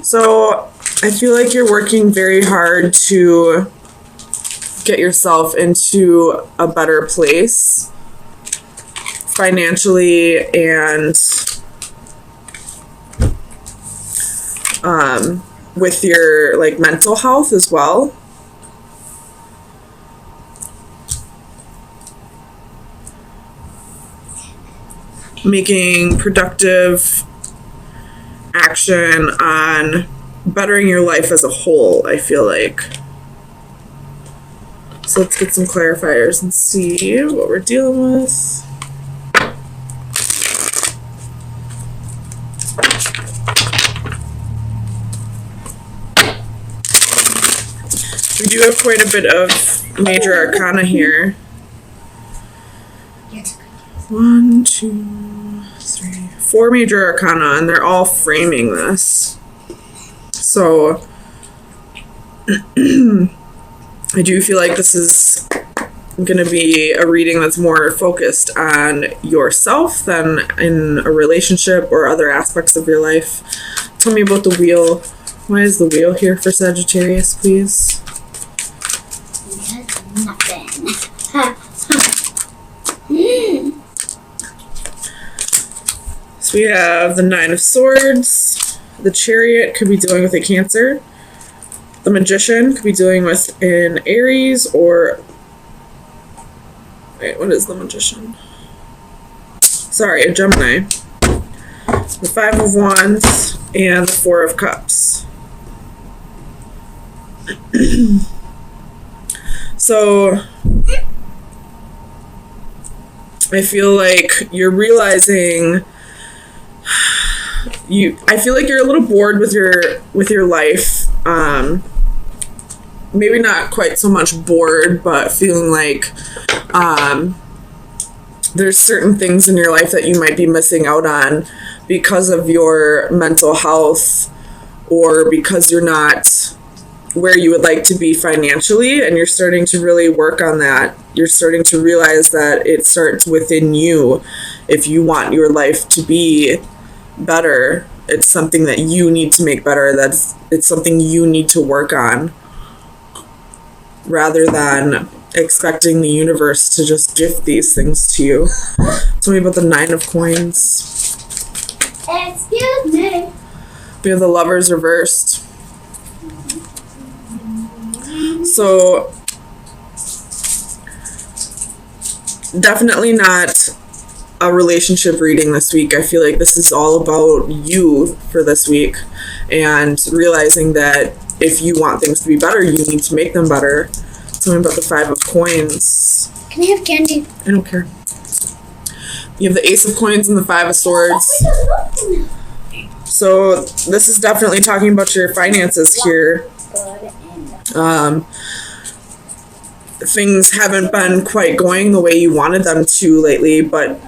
So I feel like you're working very hard to get yourself into a better place financially and with your like mental health as well. Making productive action on bettering your life as a whole, I feel like. So let's get some clarifiers and see what we're dealing with. We do have quite a bit of major arcana here. 1, 2, 3, 4 major arcana, and they're all framing this. So I do feel like this is going to be a reading that's more focused on yourself than in a relationship or other aspects of your life. Tell me about the wheel. Why is the wheel here for Sagittarius, please? Nothing. So we have the 9 of Swords. The Chariot could be dealing with a Cancer. The Magician could be dealing with an Aries or... Wait, what is the Magician? Sorry, a Gemini. The 5 of Wands and the 4 of Cups. So I feel like you're realizing I feel like you're a little bored with your life. Maybe not quite so much bored, but feeling like there's certain things in your life that you might be missing out on because of your mental health or because you're not where you would like to be financially, and you're starting to really work on that. You're starting to realize that it starts within you. If you want your life to be better, it's something that you need to make better. It's something you need to work on, rather than expecting the universe to just gift these things to you. Tell me about the 9 of Coins. Excuse me. We have the Lovers reversed. So definitely not a relationship reading this week. I feel like this is all about you for this week, and realizing that if you want things to be better, you need to make them better. Tell me about the 5 of Coins. Can I have candy? I don't care. You have the Ace of Coins and the 5 of Swords. So this is definitely talking about your finances here. Things haven't been quite going the way you wanted them to lately, but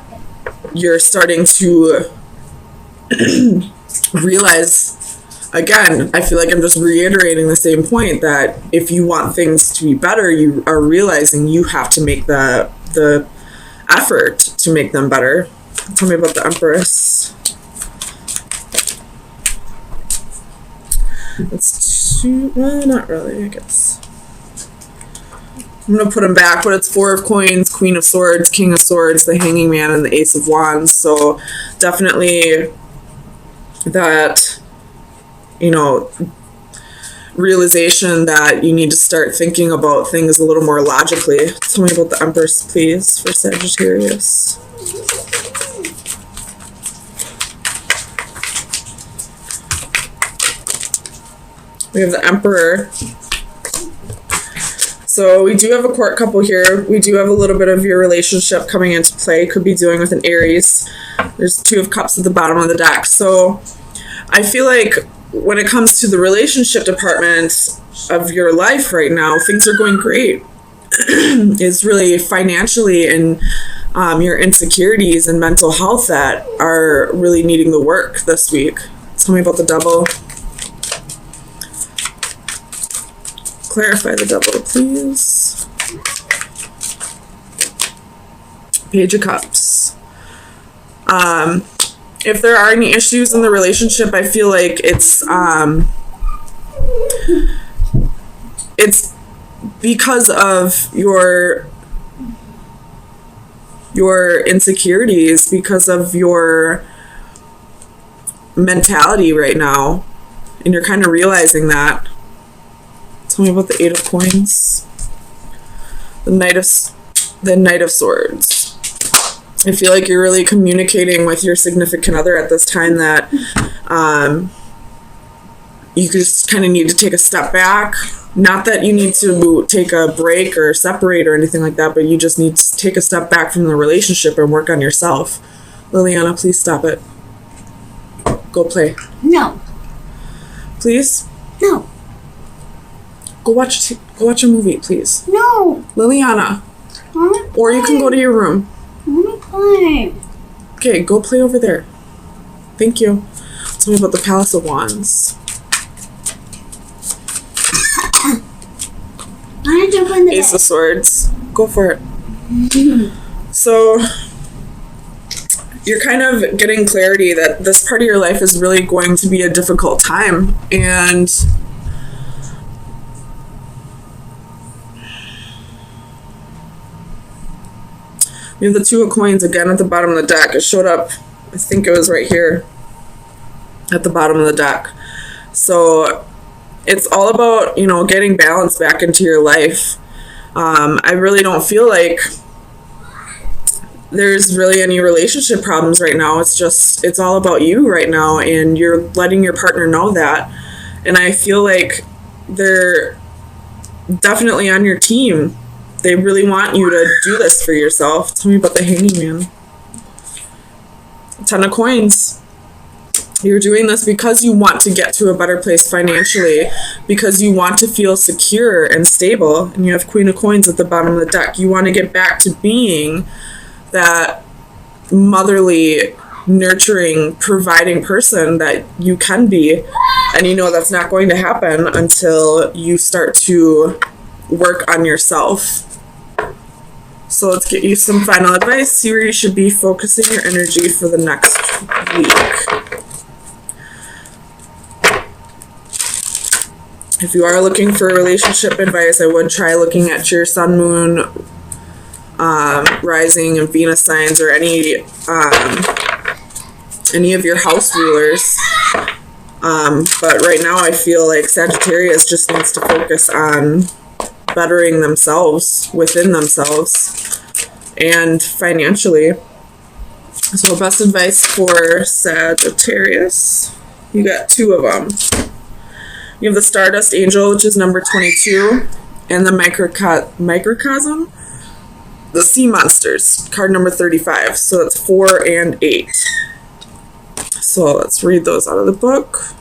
you're starting to realize, again, I feel like I'm just reiterating the same point, that if you want things to be better, you are realizing you have to make the effort to make them better. Tell me about the Empress. It's two, well, not really, I guess. I'm going to put them back, but it's 4 of Coins, Queen of Swords, King of Swords, the Hanging Man, and the Ace of Wands. So definitely that, you know, realization that you need to start thinking about things a little more logically. Tell me about the Empress, please, for Sagittarius. We have the Emperor. So we do have a court couple here. We do have a little bit of your relationship coming into play. Could be dealing with an Aries. There's 2 of Cups at the bottom of the deck. So I feel like when it comes to the relationship department of your life right now, things are going great. It's really financially and your insecurities and mental health that are really needing the work this week. Tell me about the Devil. Clarify the Devil, please. Page of Cups. if there are any issues in the relationship, I feel like it's because of your insecurities, because of your mentality right now, and you're kind of realizing that. Tell me about the Eight of Coins. The Knight of Swords. I feel like you're really communicating with your significant other at this time that you just kind of need to take a step back. Not that you need to take a break or separate or anything like that, but you just need to take a step back from the relationship and work on yourself. Liliana, please stop it. Go play. No. Please? No. Go watch a movie, please. No. Liliana. Or you can go to your room. I want to play. Okay, go play over there. Thank you. Tell me about the Palace of Wands. I want to jump on the Ace bed. of Swords. Go for it. So, you're kind of getting clarity that this part of your life is really going to be a difficult time. And we have the Two of Coins again at the bottom of the deck. It showed up, I think it was right here at the bottom of the deck. So it's all about, getting balance back into your life. I really don't feel like there's really any relationship problems right now. It's all about you right now, and you're letting your partner know that. And I feel like they're definitely on your team. They really want you to do this for yourself. Tell me about the Hanging Man. Ten of Coins. You're doing this because you want to get to a better place financially, because you want to feel secure and stable. And you have Queen of Coins at the bottom of the deck. You want to get back to being that motherly, nurturing, providing person that you can be. And that's not going to happen until you start to work on yourself. So let's get you some final advice. See where you should be focusing your energy for the next week. If you are looking for relationship advice, I would try looking at your sun, moon, rising, and Venus signs, or any of your house rulers. But right now I feel like Sagittarius just needs to focus on bettering themselves within themselves and financially. So best advice for Sagittarius. You got two of them. You have the Stardust Angel, which is number 22, and the Microcosm, the Sea Monsters, card number 35. So that's 4 and 8. So let's read those out of the book.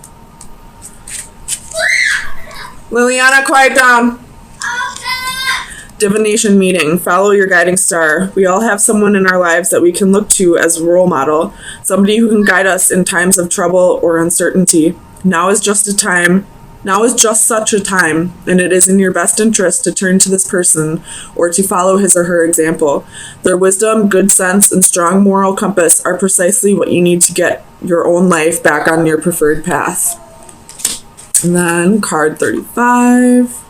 Liliana, quiet down. Divination meeting. Follow your guiding star. We all have someone in our lives that we can look to as a role model, somebody who can guide us in times of trouble or uncertainty. Now is just such a time, and it is in your best interest to turn to this person or to follow his or her example. Their wisdom, good sense, and strong moral compass are precisely what you need to get your own life back on your preferred path. And then card 35.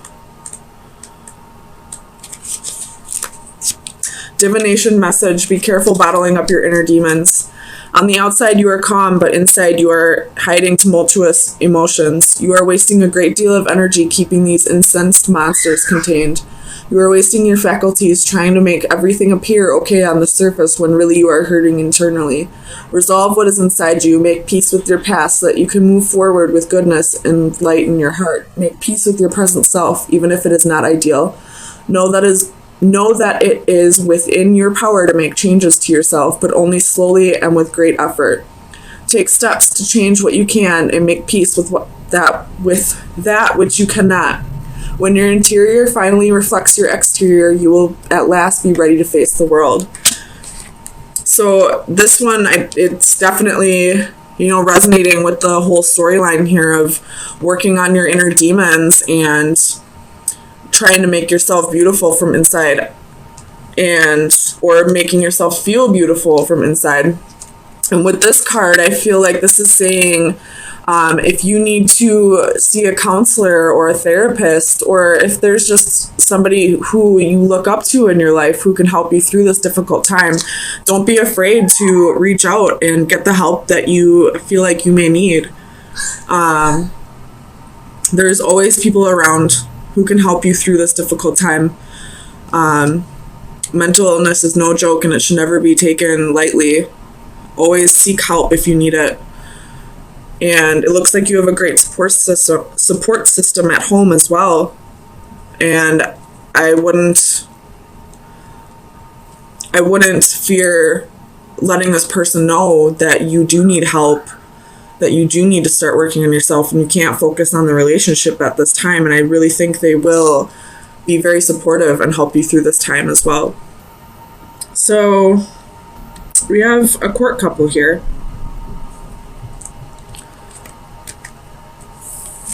Divination message. Be careful bottling up your inner demons. On the outside, you are calm, but inside you are hiding tumultuous emotions. You are wasting a great deal of energy keeping these incensed monsters contained. You are wasting your faculties trying to make everything appear okay on the surface when really you are hurting internally. Resolve what is inside you. Make peace with your past so that you can move forward with goodness and light in your heart. Make peace with your present self, even if it is not ideal. Know that it is within your power to make changes to yourself, but only slowly and with great effort. Take steps to change what you can and make peace with that which you cannot. When your interior finally reflects your exterior, you will at last be ready to face the world. So this one, it's definitely, resonating with the whole storyline here of working on your inner demons and trying to make yourself beautiful from inside, or making yourself feel beautiful from inside. And with this card, I feel like this is saying if you need to see a counselor or a therapist, or if there's just somebody who you look up to in your life who can help you through this difficult time, don't be afraid to reach out and get the help that you feel like you may need. There's always people around who can help you through this difficult time. Mental illness is no joke, and it should never be taken lightly. Always seek help if you need it. And it looks like you have a great support system at home as well. And I wouldn't fear letting this person know that you do need help, that you do need to start working on yourself, and you can't focus on the relationship at this time. And I really think they will be very supportive and help you through this time as well. So we have a court couple here.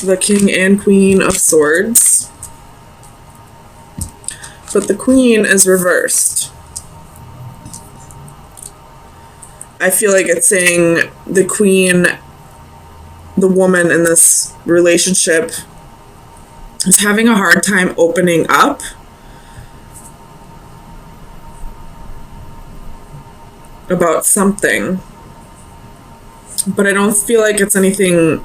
The King and Queen of Swords. But the Queen is reversed. I feel like it's saying the Queen, the woman in this relationship, is having a hard time opening up. About something. But I don't feel like it's anything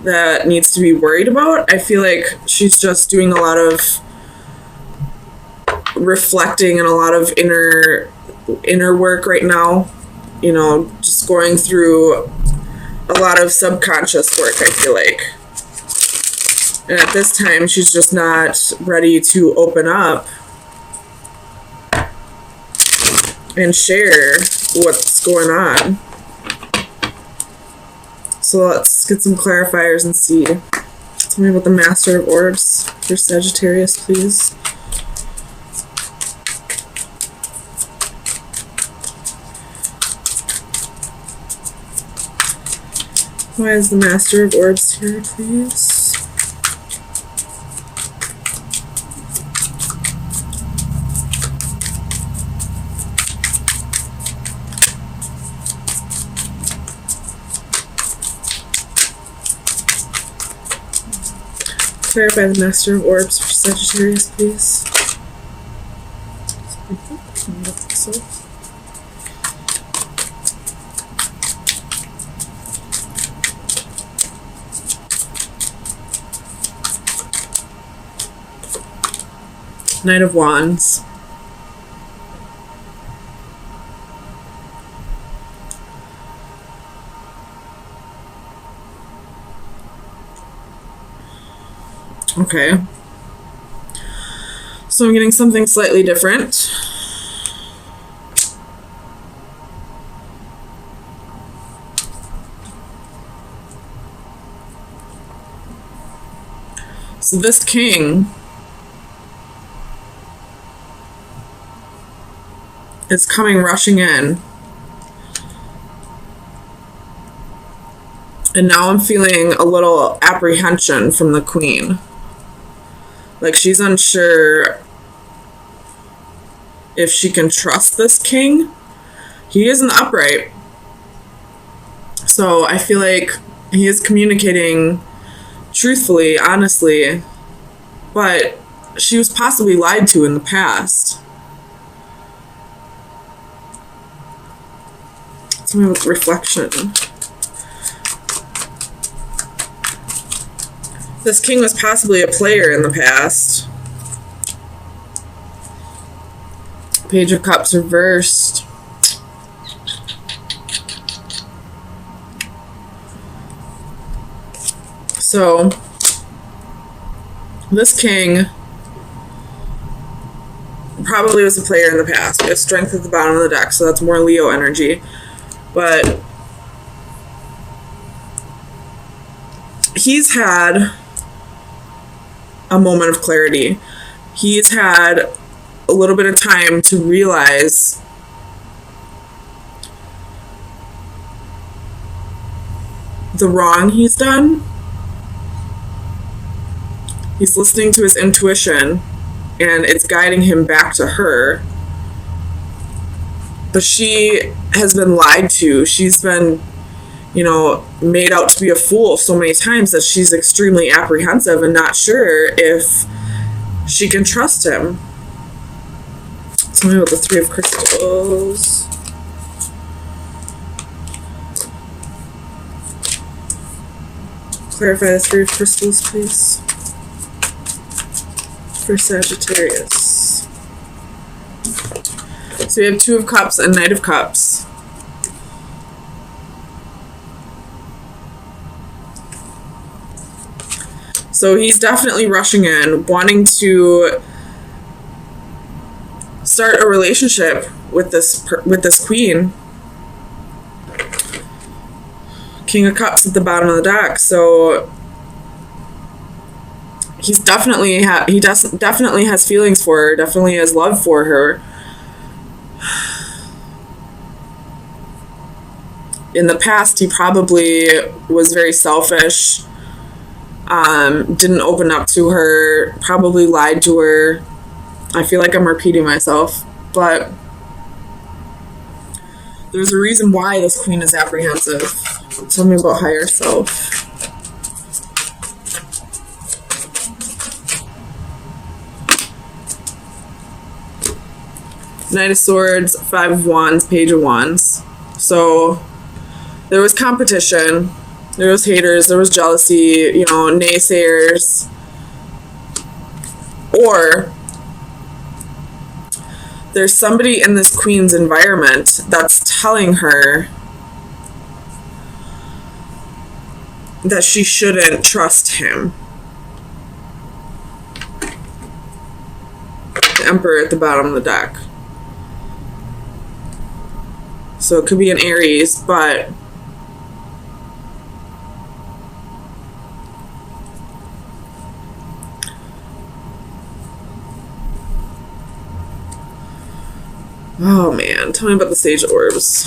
that needs to be worried about. I feel like she's just doing a lot of reflecting and a lot of inner work right now. You know, just going through a lot of subconscious work, I feel like. And at this time, she's just not ready to open up and share what's going on. So let's get some clarifiers and see. Tell me about the Master of Orbs for Sagittarius, please. Why is the Master of Orbs here, please? Clarify the Master of Orbs for Sagittarius, please. Knight of Wands. Okay. So I'm getting something slightly different. So this king is coming rushing in. And now I'm feeling a little apprehension from the queen. Like she's unsure if she can trust this king. He isn't upright. So I feel like he is communicating truthfully, honestly, but she was possibly lied to in the past. It's my reflection. This king was possibly a player in the past. Page of Cups reversed. So, this king probably was a player in the past. We have Strength at the bottom of the deck, so that's more Leo energy. But he's had a moment of clarity. He's had a little bit of time to realize the wrong he's done. He's listening to his intuition, and it's guiding him back to her. But she has been lied to. She's been, made out to be a fool so many times that she's extremely apprehensive and not sure if she can trust him. Tell me about the Three of Crystals. Clarify the Three of Crystals, please. For Sagittarius. So we have Two of Cups and Knight of Cups. So he's definitely rushing in, wanting to start a relationship with this queen. King of Cups at the bottom of the deck. So he's definitely definitely has feelings for her, definitely has love for her. In the past, he probably was very selfish, didn't open up to her, probably lied to her. I feel like I'm repeating myself, but there's a reason why this queen is apprehensive. Tell me about higher self. Knight of Swords, Five of Wands, Page of Wands. So there was competition, there was haters, there was jealousy, naysayers. Or there's somebody in this queen's environment that's telling her that she shouldn't trust him. The Emperor at the bottom of the deck. So it could be an Aries, but oh man, tell me about the Sage Orbs.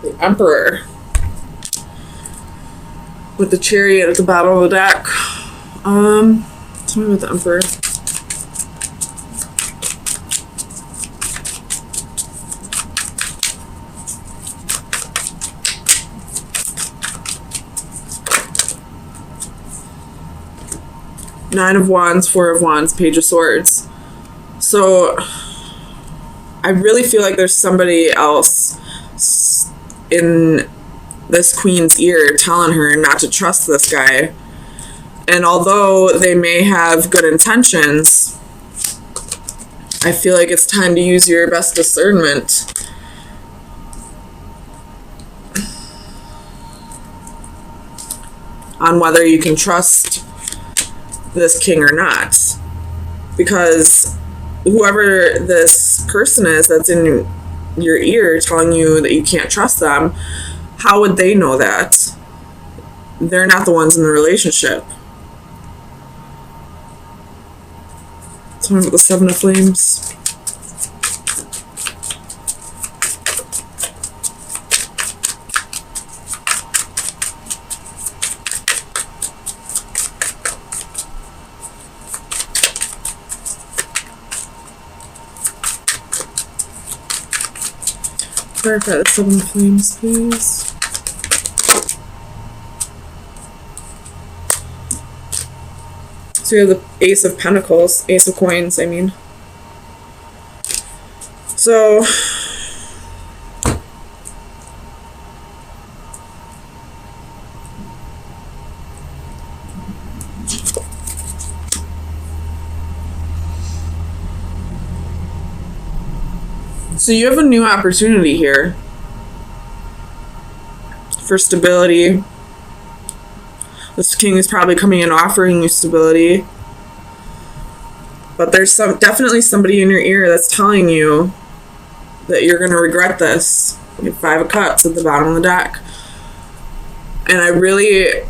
The Emperor with the Chariot at the bottom of the deck. Tell me about the Emperor. Nine of Wands, Four of Wands, Page of Swords. So I really feel like there's somebody else in this queen's ear telling her not to trust this guy. And although they may have good intentions, I feel like it's time to use your best discernment. On whether you can trust this king or not. Because whoever this person is that's in your ear telling you that you can't trust them, how would they know that? They're not the ones in the relationship. Tell me about the Seven of Flames. Clarify the Seven of Flames, please. So you have the Ace of Pentacles, Ace of Coins, I mean. So you have a new opportunity here for stability. This king is probably coming in offering you stability. But there's definitely somebody in your ear that's telling you that you're going to regret this. You have Five of Cups at the bottom of the deck. And I really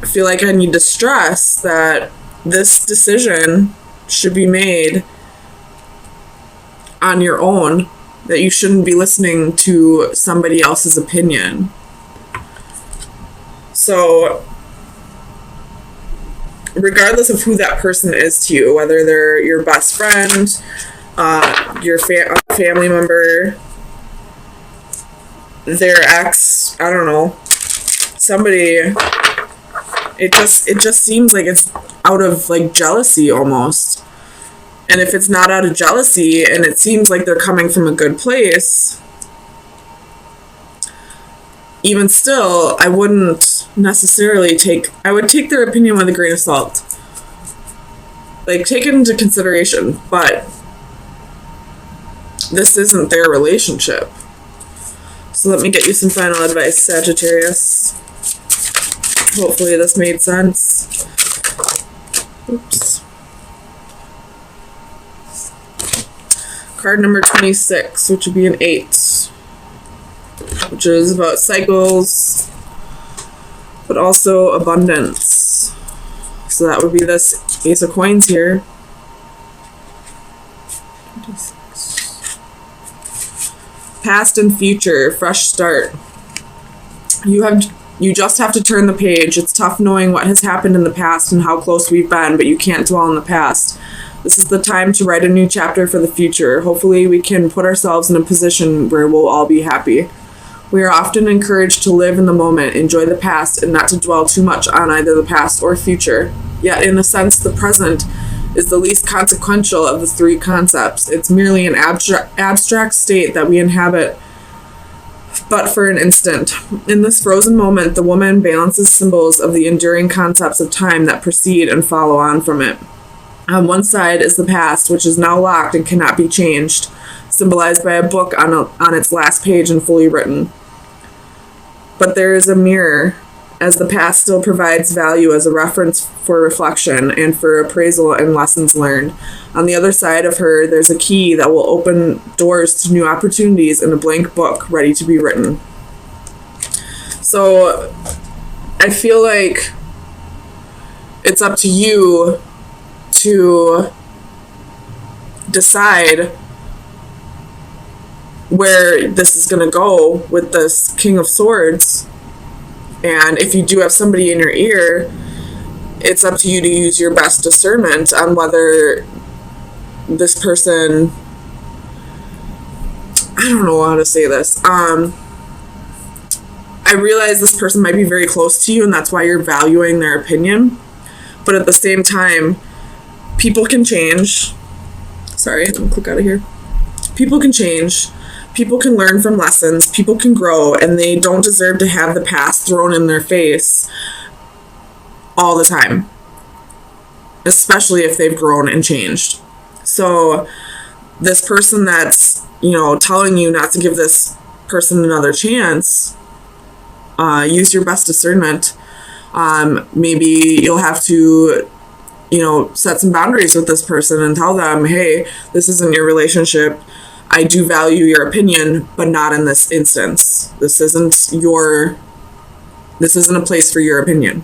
feel like I need to stress that this decision should be made on your own, that you shouldn't be listening to somebody else's opinion. So regardless of who that person is to you, whether they're your best friend, your family member, their ex, I don't know, somebody, it just seems like it's out of like jealousy almost. And if it's not out of jealousy and it seems like they're coming from a good place, even still, I wouldn't necessarily I would take their opinion with a grain of salt. Like, take it into consideration, but this isn't their relationship. So let me get you some final advice, Sagittarius. Hopefully this made sense. Oops. Card number 26, which would be an 8. Which is about cycles, but also abundance. So that would be this Ace of Coins here. 26. Past and future, fresh start. You just have to turn the page. It's tough knowing what has happened in the past and how close we've been, but you can't dwell in the past. This is the time to write a new chapter for the future. Hopefully we can put ourselves in a position where we'll all be happy. We are often encouraged to live in the moment, enjoy the past, and not to dwell too much on either the past or future. Yet, in a sense, the present is the least consequential of the three concepts. It's merely an abstract state that we inhabit, but for an instant. In this frozen moment, the woman balances symbols of the enduring concepts of time that precede and follow on from it. On one side is the past, which is now locked and cannot be changed, symbolized by a book on its last page and fully written. But there is a mirror, as the past still provides value as a reference for reflection and for appraisal and lessons learned. On the other side of her, there's a key that will open doors to new opportunities in a blank book ready to be written. So I feel like it's up to you to decide where this is going to go with this King of Swords. And if you do have somebody in your ear, it's up to you to use your best discernment on whether this person, I don't know how to say this. I realize this person might be very close to you and that's why you're valuing their opinion. But at the same time, people can change. Sorry, let me click out of here. People can change. People can learn from lessons, people can grow, and they don't deserve to have the past thrown in their face all the time, especially if they've grown and changed. So this person that's, telling you not to give this person another chance, use your best discernment. Maybe you'll have to, set some boundaries with this person and tell them, hey, this isn't your relationship. I do value your opinion, but not in this instance. This isn't a place for your opinion.